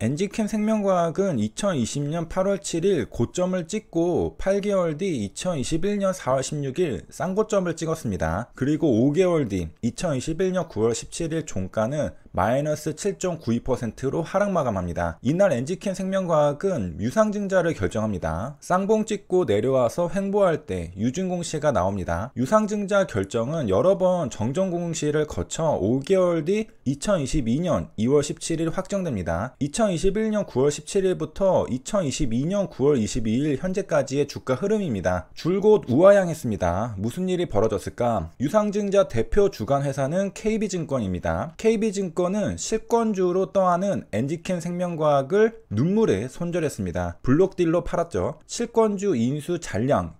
엔지캠 생명과학은 2020년 8월 7일 고점을 찍고 8개월 뒤 2021년 4월 16일 쌍고점을 찍었습니다. 그리고 5개월 뒤 2021년 9월 17일 종가는 마이너스 7.92%로 하락 마감합니다. 이날 엔지캠 생명과학은 유상증자를 결정합니다. 쌍봉 찍고 내려와서 횡보할 때 유증공시가 나옵니다. 유상증자 결정은 여러 번 정정공시를 거쳐 5개월 뒤 2022년 2월 17일 확정됩니다. 2021년 9월 17일부터 2022년 9월 22일 현재까지의 주가 흐름입니다. 줄곧 우하향했습니다. 무슨 일이 벌어졌을까? 유상증자 대표 주간 회사는 KB증권입니다. KB증권은 실권주로 떠하는 엔지캠 생명과학을 눈물에 손절했습니다. 블록딜로 팔았죠. 실권주 인수 잔량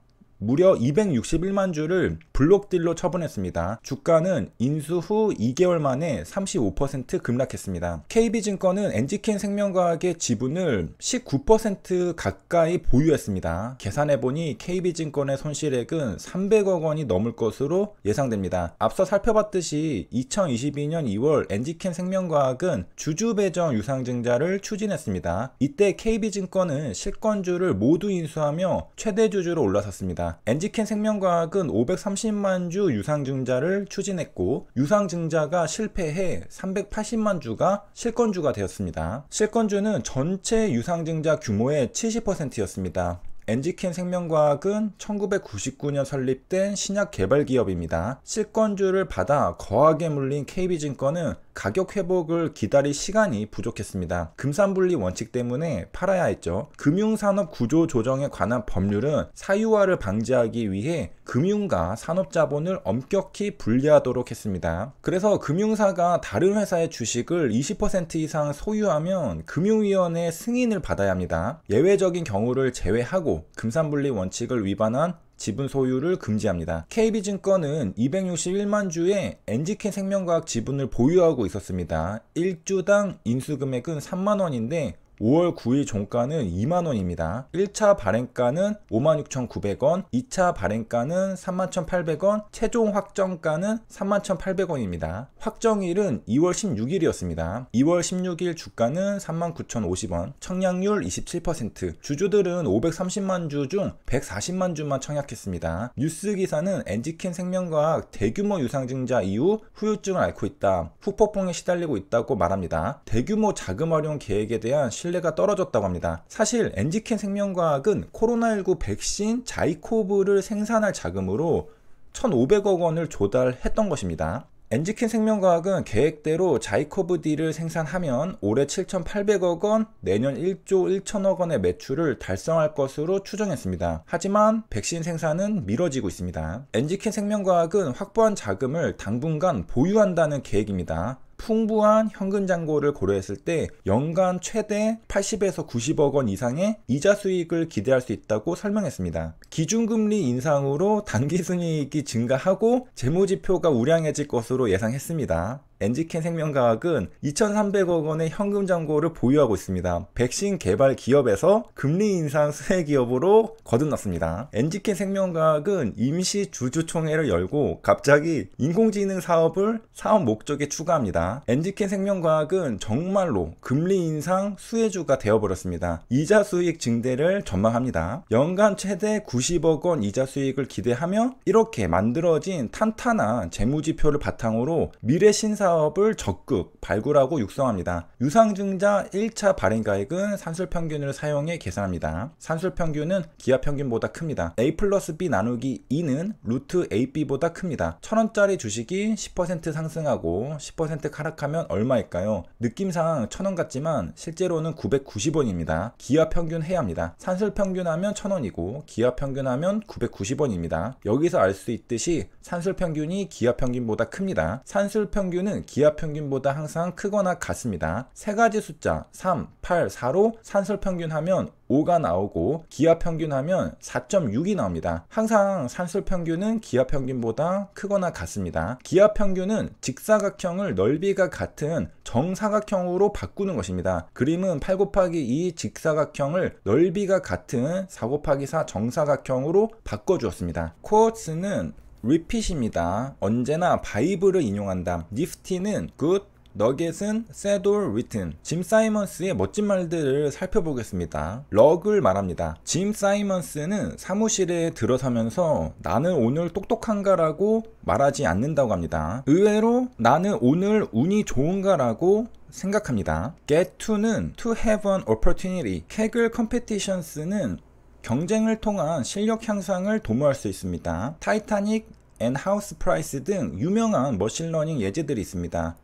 무려 261만 주를 블록딜로 처분했습니다. 주가는 인수 후 2개월 만에 35% 급락했습니다. KB증권은 엔지캠 생명과학의 지분을 19% 가까이 보유했습니다. 계산해보니 KB증권의 손실액은 300억 원이 넘을 것으로 예상됩니다. 앞서 살펴봤듯이 2022년 2월 엔지캠 생명과학은 주주 배정 유상증자를 추진했습니다. 이때 KB증권은 실권주를 모두 인수하며 최대 주주로 올라섰습니다. 엔지캠 생명과학은 530만 주 유상증자를 추진했고 유상증자가 실패해 380만 주가 실권주가 되었습니다. 실권주는 전체 유상증자 규모의 70%였습니다. 엔지캠 생명과학은 1999년 설립된 신약 개발 기업입니다. 실권주를 받아 거하게 물린 KB증권은 가격 회복을 기다릴 시간이 부족했습니다. 금산분리 원칙 때문에 팔아야 했죠. 금융산업 구조 조정에 관한 법률은 사유화를 방지하기 위해 금융과 산업자본을 엄격히 분리하도록 했습니다. 그래서 금융사가 다른 회사의 주식을 20% 이상 소유하면 금융위원회 승인을 받아야 합니다. 예외적인 경우를 제외하고 금산분리 원칙을 위반한 지분 소유를 금지합니다. KB증권은 261만 주의 엔지캠 생명과학 지분을 보유하고 있었습니다. 1주당 인수금액은 3만원인데 5월 9일 종가는 2만원입니다. 1차 발행가는 56,900원, 2차 발행가는 31,800원, 최종 확정가는 31,800원입니다. 확정일은 2월 16일이었습니다. 2월 16일 주가는 39,050원, 청약률 27%, 주주들은 530만 주 중 140만 주만 청약했습니다. 뉴스 기사는 엔지캠 생명과학 대규모 유상증자 이후 후유증을 앓고 있다, 후폭풍에 시달리고 있다고 말합니다. 대규모 자금 활용 계획에 대한 신뢰가 떨어졌다고 합니다. 사실 엔지캠 생명과학은 코로나19 백신 자이코브를 생산할 자금으로 1,500억 원을 조달했던 것입니다. 엔지캠 생명과학은 계획대로 자이코브-D를 생산하면 올해 7,800억 원, 내년 1조 1천억 원의 매출을 달성할 것으로 추정했습니다. 하지만 백신 생산은 미뤄지고 있습니다. 엔지캠 생명과학은 확보한 자금을 당분간 보유한다는 계획입니다. 풍부한 현금 잔고를 고려했을 때 연간 최대 80에서 90억 원 이상의 이자 수익을 기대할 수 있다고 설명했습니다. 기준금리 인상으로 당기순이익이 증가하고 재무지표가 우량해질 것으로 예상했습니다. 엔지캠 생명과학은 2,300억 원의 현금 잔고를 보유하고 있습니다. 백신 개발 기업에서 금리 인상 수혜 기업으로 거듭났습니다. 엔지캠 생명과학은 임시 주주총회를 열고 갑자기 인공지능 사업을 사업 목적에 추가합니다. 엔지캠 생명과학은 정말로 금리 인상 수혜주가 되어버렸습니다. 이자 수익 증대를 전망합니다. 연간 최대 90억 원 이자 수익을 기대하며 이렇게 만들어진 탄탄한 재무지표를 바탕으로 미래 신사업을 적극 발굴하고 육성합니다. 유상증자 1차 발행가액은 산술평균을 사용해 계산합니다. 산술평균은 기하평균보다 큽니다. A 플러스 B 나누기 2는 루트 AB보다 큽니다. 1,000원짜리 주식이 10% 상승하고 10% 하락하면 얼마일까요? 느낌상 1,000원 같지만 실제로는 990원입니다. 기하평균 해야 합니다. 산술평균하면 1,000원이고 기하평균하면 990원입니다. 여기서 알 수 있듯이 산술평균이 기하평균보다 큽니다. 산술평균은 기하평균보다 항상 크거나 같습니다. 세 가지 숫자 3, 8, 4로 산술평균하면 5가 나오고 기하평균하면 4.6이 나옵니다. 항상 산술평균은 기하평균보다 크거나 같습니다. 기하평균은 직사각형을 넓이가 같은 정사각형으로 바꾸는 것입니다. 그림은 8 곱하기 2 직사각형을 넓이가 같은 4 곱하기 4 정사각형으로 바꿔주었습니다. 쿼츠는 repeat입니다. 언제나 바이블을 인용한다. 니프티는 good, 너겟은 said or written. 짐 사이먼스의 멋진 말들을 살펴보겠습니다. 럭을 말합니다. 짐 사이먼스는 사무실에 들어서면서 나는 오늘 똑똑한가라고 말하지 않는다고 합니다. 의외로 나는 오늘 운이 좋은가라고 생각합니다. get to는 to have an opportunity. Kaggle competitions는 경쟁을 통한 실력 향상을 도모할 수 있습니다. 타이타닉 and 하우스 프라이스 등 유명한 머신러닝 예제들이 있습니다.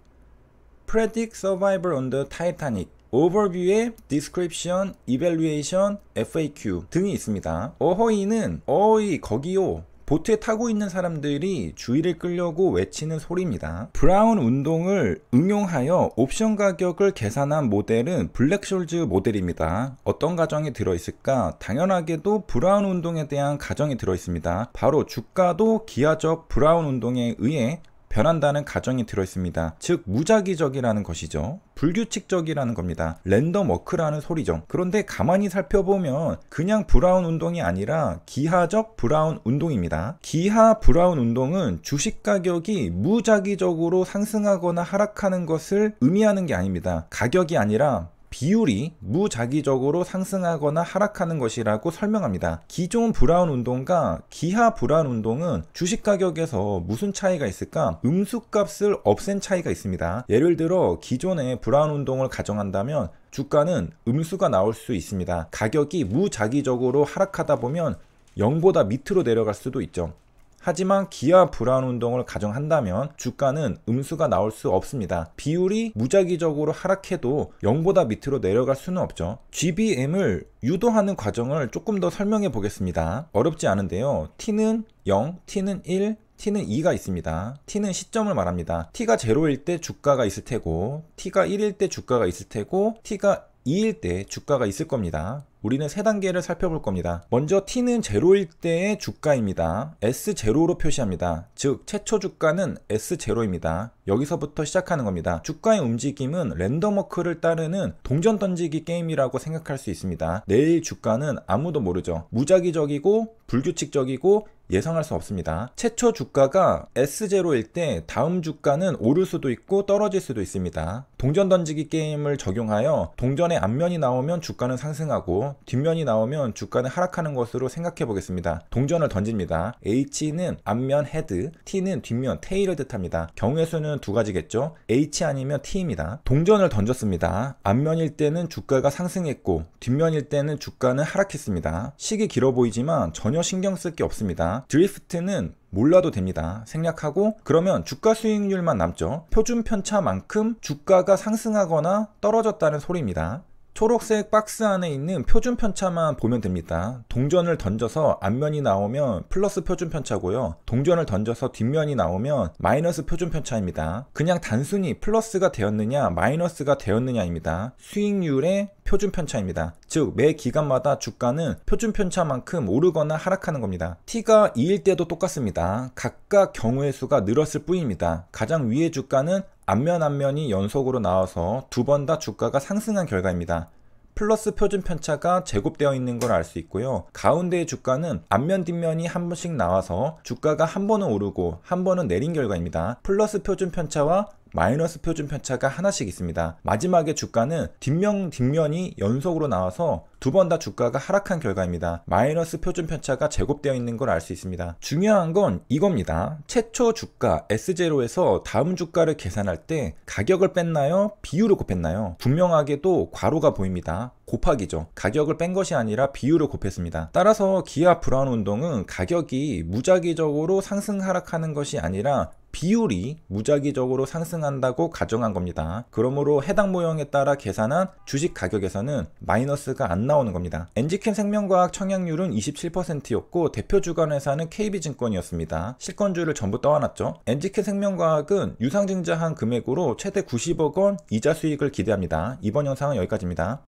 predict survival on the Titanic, overview의 description, evaluation, FAQ 등이 있습니다. 어허이는 어이 거기요, 보트에 타고 있는 사람들이 주의를 끌려고 외치는 소리입니다. 브라운 운동을 응용하여 옵션 가격을 계산한 모델은 블랙숄즈 모델입니다. 어떤 가정이 들어있을까? 당연하게도 브라운 운동에 대한 가정이 들어있습니다. 바로 주가도 기하적 브라운 운동에 의해 변한다는 가정이 들어있습니다. 즉 무작위적이라는 것이죠. 불규칙적이라는 겁니다. 랜덤 워크라는 소리죠. 그런데 가만히 살펴보면 그냥 브라운 운동이 아니라 기하적 브라운 운동입니다. 기하 브라운 운동은 주식 가격이 무작위적으로 상승하거나 하락하는 것을 의미하는 게 아닙니다. 가격이 아니라 비율이 무작위적으로 상승하거나 하락하는 것이라고 설명합니다. 기존 브라운 운동과 기하 브라운 운동은 주식 가격에서 무슨 차이가 있을까? 음수값을 없앤 차이가 있습니다. 예를 들어 기존의 브라운 운동을 가정한다면 주가는 음수가 나올 수 있습니다. 가격이 무작위적으로 하락하다 보면 0보다 밑으로 내려갈 수도 있죠. 하지만 기하 브라운 운동을 가정한다면 주가는 음수가 나올 수 없습니다. 비율이 무작위적으로 하락해도 0보다 밑으로 내려갈 수는 없죠. GBM을 유도하는 과정을 조금 더 설명해 보겠습니다. 어렵지 않은데요. T는 0, T는 1, T는 2가 있습니다. T는 시점을 말합니다. T가 0일 때 주가가 있을 테고, T가 1일 때 주가가 있을 테고, T가 2일 때 주가가 있을 겁니다. 우리는 세 단계를 살펴볼 겁니다. 먼저 T는 0일 때의 주가입니다. S0로 표시합니다. 즉 최초 주가는 S0입니다. 여기서부터 시작하는 겁니다. 주가의 움직임은 랜덤워크를 따르는 동전 던지기 게임이라고 생각할 수 있습니다. 내일 주가는 아무도 모르죠. 무작위적이고 불규칙적이고 예상할 수 없습니다. 최초 주가가 S0일 때 다음 주가는 오를 수도 있고 떨어질 수도 있습니다. 동전 던지기 게임을 적용하여 동전의 앞면이 나오면 주가는 상승하고 뒷면이 나오면 주가는 하락하는 것으로 생각해 보겠습니다. 동전을 던집니다. H는 앞면 헤드, T는 뒷면 테일을 뜻합니다. 경우의 수는 두 가지겠죠. H 아니면 T입니다. 동전을 던졌습니다. 앞면일 때는 주가가 상승했고 뒷면일 때는 주가는 하락했습니다. 식이 길어 보이지만 전혀 신경 쓸 게 없습니다. 드리프트는 몰라도 됩니다. 생략하고 그러면 주가 수익률만 남죠. 표준 편차만큼 주가가 상승하거나 떨어졌다는 소리입니다. 초록색 박스 안에 있는 표준 편차만 보면 됩니다. 동전을 던져서 앞면이 나오면 플러스 표준 편차고요. 동전을 던져서 뒷면이 나오면 마이너스 표준 편차입니다. 그냥 단순히 플러스가 되었느냐 마이너스가 되었느냐입니다. 수익률의 표준 편차입니다. 즉 매 기간마다 주가는 표준 편차만큼 오르거나 하락하는 겁니다. T가 2일 때도 똑같습니다. 각각 경우의 수가 늘었을 뿐입니다. 가장 위의 주가는 앞면이 연속으로 나와서 두 번 다 주가가 상승한 결과입니다. 플러스 표준 편차가 제곱되어 있는 걸 알 수 있고요. 가운데의 주가는 앞면 뒷면이 한 번씩 나와서 주가가 한 번은 오르고 한 번은 내린 결과입니다. 플러스 표준 편차와 마이너스 표준 편차가 하나씩 있습니다. 마지막에 주가는 뒷면이 연속으로 나와서 두 번 다 주가가 하락한 결과입니다. 마이너스 표준 편차가 제곱되어 있는 걸 알 수 있습니다. 중요한 건 이겁니다. 최초 주가 S0에서 다음 주가를 계산할 때 가격을 뺐나요? 비율을 곱했나요? 분명하게도 괄호가 보입니다. 곱하기죠. 가격을 뺀 것이 아니라 비율을 곱했습니다. 따라서 기하 브라운 운동은 가격이 무작위적으로 상승 하락하는 것이 아니라 비율이 무작위적으로 상승한다고 가정한 겁니다. 그러므로 해당 모형에 따라 계산한 주식 가격에서는 마이너스가 안 나오는 겁니다. 엔지캠 생명과학 청약률은 27%였고 대표 주관 회사는 KB증권이었습니다. 실권주를 전부 떠안았죠. 엔지캠 생명과학은 유상증자한 금액으로 최대 90억 원 이자 수익을 기대합니다. 이번 영상은 여기까지입니다.